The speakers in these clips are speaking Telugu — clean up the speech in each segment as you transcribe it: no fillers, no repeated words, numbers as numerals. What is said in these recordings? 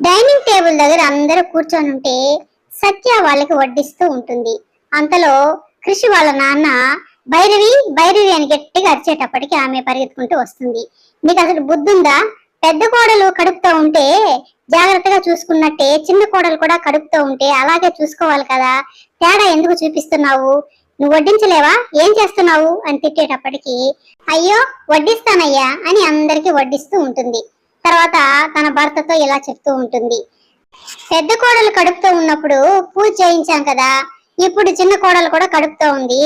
డైనింగ్ టేబుల్ దగ్గర అందరూ కూర్చొని ఉంటే సత్య వాళ్ళకి వడ్డిస్తూ ఉంటుంది. అంతలో కృషి వాళ్ళ నాన్న భైరవి భైరవి అని గట్టిగా అరిచేటప్పటికి ఆమె పరిగెత్తుకుంటూ వస్తుంది. నీకు అసలు బుద్ధుందా? పెద్ద కోడలు కడుపుతో ఉంటే జాగ్రత్తగా చూసుకున్నట్టే చిన్న కోడలు కూడా కడుపుతో ఉంటే అలాగే చూసుకోవాలి కదా, తేడా ఎందుకు చూపిస్తున్నావు? నువ్వు వడ్డించలేవా? ఏం చేస్తున్నావు అని తిట్టేటప్పటికి అయ్యో వడ్డిస్తానయ్యా అని అందరికీ వడ్డిస్తూ ఉంటుంది. తర్వాత తన భర్తతో ఇలా చెప్తూ ఉంటుంది, పెద్ద కోడలు కడుపుతో ఉన్నప్పుడు పూజ చేయించాం కదా, ఇప్పుడు చిన్న కోడలు కూడా కడుపుతో ఉంది,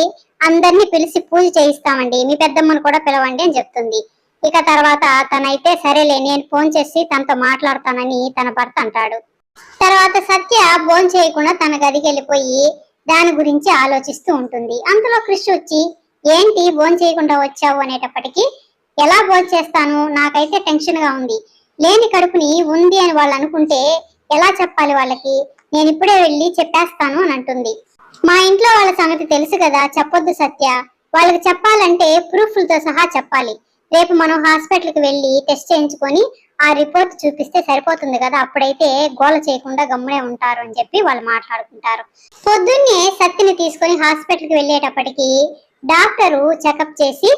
అందరినీ పిలిచి పూజ చేయిస్తామండి, మీ పెద్దమ్మను కూడా పిలవండి అని చెప్తుంది. ఇక తర్వాత తనైతే సరేలే నేను ఫోన్ చేసి తనతో మాట్లాడతానని తన భర్త అంటాడు. తర్వాత సత్య ఫోన్ చేయకుండా తన గదికి వెళ్ళిపోయి దాని గురించి ఆలోచిస్తూ ఉంటుంది. అంతలో కృషి వచ్చి ఏంటి ఫోన్ చేయకుండా వచ్చావు అనేటప్పటికీ ఎలా ఫోన్ చేస్తాను, నాకైతే టెన్షన్ గా ఉంది, లేని కడుపుని ఉంది అని వాళ్ళు అనుకుంటే ఎలా చెప్పాలి వాళ్ళకి, నేను ఇప్పుడే వెళ్ళి చెప్పేస్తాను అని అంటుంది. మా ఇంట్లో వాళ్ళ సంగతి తెలుసు కదా, చెప్పొద్దు సత్య, వాళ్ళకి చెప్పాలంటే ప్రూఫ్లతో సహా చెప్పాలి, రేపు మనం హాస్పిటల్కి వెళ్ళి టెస్ట్ చేయించుకొని ఆ రిపోర్ట్ చూపిస్తే సరిపోతుంది కదా, అప్పుడైతే గోల చేయకుండా గమ్మునే ఉంటారు అని చెప్పి వాళ్ళు మాట్లాడుకుంటారు. పొద్దున్నే సత్యని తీసుకొని హాస్పిటల్కి వెళ్ళేటప్పటికి డాక్టరు చెకప్ చేసి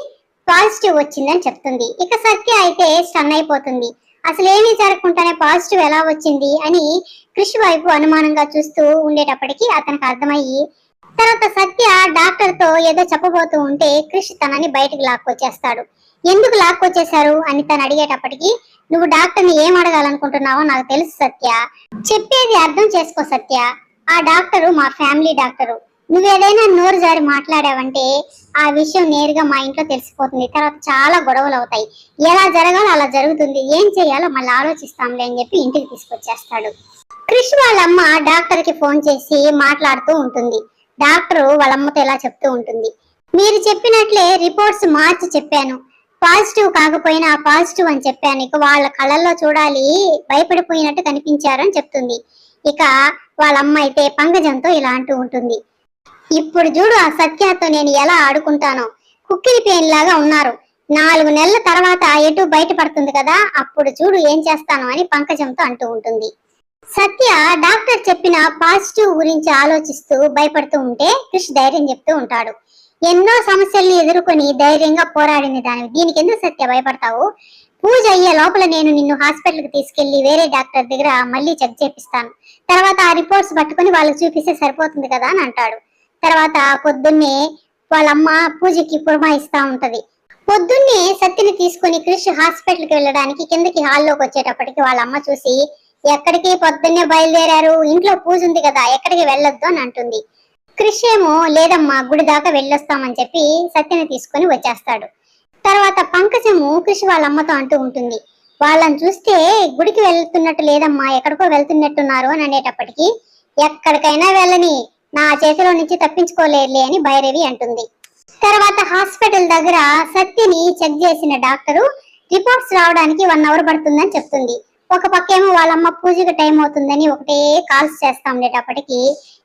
పాజిటివ్ వచ్చిందని చెప్తుంది. ఇక సత్య అయితే స్టన్ అయిపోతుంది. అసలు ఏమీ జరగకుండానే పాజిటివ్ ఎలా వచ్చింది అని కృషి వైపు అనుమానంగా చూస్తూ ఉండేటప్పటికి అతనికి అర్థమయ్యి తర్వాత సత్య డాక్టర్ తో ఏదో చెప్పబోతూ ఉంటే కృషి తనని బయటకు లాక్కొచ్చేస్తాడు. ఎందుకు లాక్కొచ్చేశారు అని తను అడిగేటప్పటికి నువ్వు డాక్టర్ని ఏం అడగాలనుకుంటున్నావో నాకు తెలుసు సత్య, చెప్పేది అర్థం చేసుకో సత్య, ఆ డాక్టరు మా ఫ్యామిలీ డాక్టరు, నువ్వేదైనా నోరు జారి మాట్లాడావంటే ఆ విషయం నేరుగా మా ఇంట్లో తెలిసిపోతుంది, తర్వాత చాలా గొడవలు అవుతాయి, ఎలా జరగాలో అలా జరుగుతుంది, ఏం చేయాలో మళ్ళీ ఆలోచిస్తాంలే అని చెప్పి ఇంటికి తీసుకొచ్చేస్తాడు. కృష్ వాళ్ళమ్మ డాక్టర్ కి ఫోన్ చేసి మాట్లాడుతూ ఉంటుంది. డాక్టరు వాళ్ళమ్మతో ఇలా చెప్తూ ఉంటుంది, మీరు చెప్పినట్లే రిపోర్ట్స్ మార్చి చెప్పాను, పాజిటివ్ కాకపోయినా పాజిటివ్ అని చెప్పాను, ఇక వాళ్ళ కళ్ళల్లో చూడాలి భయపడిపోయినట్టు కనిపించారు అని చెప్తుంది. ఇక వాళ్ళమ్మ అయితే పంకజంతో ఇలా అంటూ ఉంటుంది, ఇప్పుడు చూడు ఆ సత్యతో నేను ఎలా ఆడుకుంటానో, కుక్కిరి పేన్ లాగా ఉన్నారు, 4 నెలల తర్వాత ఎటు బయటపడుతుంది కదా, అప్పుడు చూడు ఏం చేస్తాను అని పంకజంతో అంటూ ఉంటుంది. సత్య డాక్టర్ చెప్పిన పాజిటివ్ గురించి ఆలోచిస్తూ భయపడుతూ ఉంటే కృష్ ధైర్యం చెప్తూ ఉంటాడు. ఎన్నో సమస్యల్ని ఎదుర్కొని ధైర్యంగా పోరాడింది దానివి, దీనికి ఎందుకు సత్య భయపడతావు, పూజ అయ్యే లోపల నేను నిన్ను హాస్పిటల్కి తీసుకెళ్లి వేరే డాక్టర్ దగ్గర మళ్ళీ చెక్ చేపిస్తాను, తర్వాత ఆ రిపోర్ట్స్ పట్టుకుని వాళ్ళకి చూపిస్తే సరిపోతుంది కదా అని అంటాడు. తర్వాత పొద్దున్నే వాళ్ళమ్మ పూజకి పురమాయిస్తా ఉంటది. పొద్దున్నే సత్యని తీసుకుని కృష్ హాస్పిటల్కి వెళ్ళడానికి కిందకి హాల్లోకి వచ్చేటప్పటికి వాళ్ళమ్మ చూసి ఎక్కడికి పొద్దున్నే బయలుదేరారు, ఇంట్లో పూజ ఉంది కదా ఎక్కడికి వెళ్ళొద్దు అని అంటుంది. కృష్ ఏమో లేదమ్మా గుడి దాకా వెళ్ళొస్తామని చెప్పి సత్యని తీసుకుని వచ్చేస్తాడు. తర్వాత పంకజము కృషి వాళ్ళ అమ్మతో అంటూ ఉంటుంది, వాళ్ళని చూస్తే గుడికి వెళ్తున్నట్టు లేదమ్మా ఎక్కడికో వెళ్తున్నట్టున్నారు అని అనేటప్పటికి ఎక్కడికైనా వెళ్ళని నా చేతిలో నుంచి తప్పించుకోలేరులే అని భైరవి అంటుంది. తర్వాత హాస్పిటల్ దగ్గర సత్యని చెక్ చేసిన డాక్టరు రిపోర్ట్స్ రావడానికి 1 అవర్ పడుతుందని చెప్తుంది. ఒక పక్కేమో వాళ్ళమ్మ పూజకి టైం అవుతుందని ఒకటే కాల్స్ చేస్తా ఉండేటప్పటికి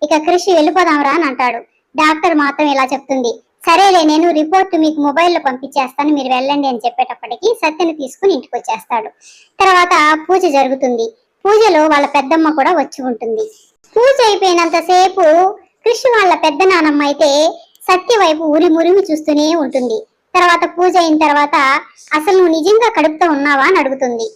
ఇక కృషి వెళ్ళిపోదాంరా అని అంటాడు. డాక్టర్ మాత్రం ఇలా చెప్తుంది, సరేలే నేను రిపోర్ట్ మీకు మొబైల్లో పంపించేస్తాను మీరు వెళ్ళండి అని చెప్పేటప్పటికి సత్యని తీసుకుని ఇంటికి వచ్చేస్తాడు. తర్వాత పూజ జరుగుతుంది. పూజలో వాళ్ళ పెద్దమ్మ కూడా వచ్చి ఉంటుంది. పూజ అయిపోయినంతసేపు కృష్ణ వాళ్ళ పెద్ద నానమ్మ అయితే సత్య వైపు ఉరిమురిమి చూస్తూనే ఉంటుంది. తర్వాత పూజ అయిన తర్వాత అసలు నువ్వు నిజంగా కడుపుతో ఉన్నావా అని అడుగుతుంది.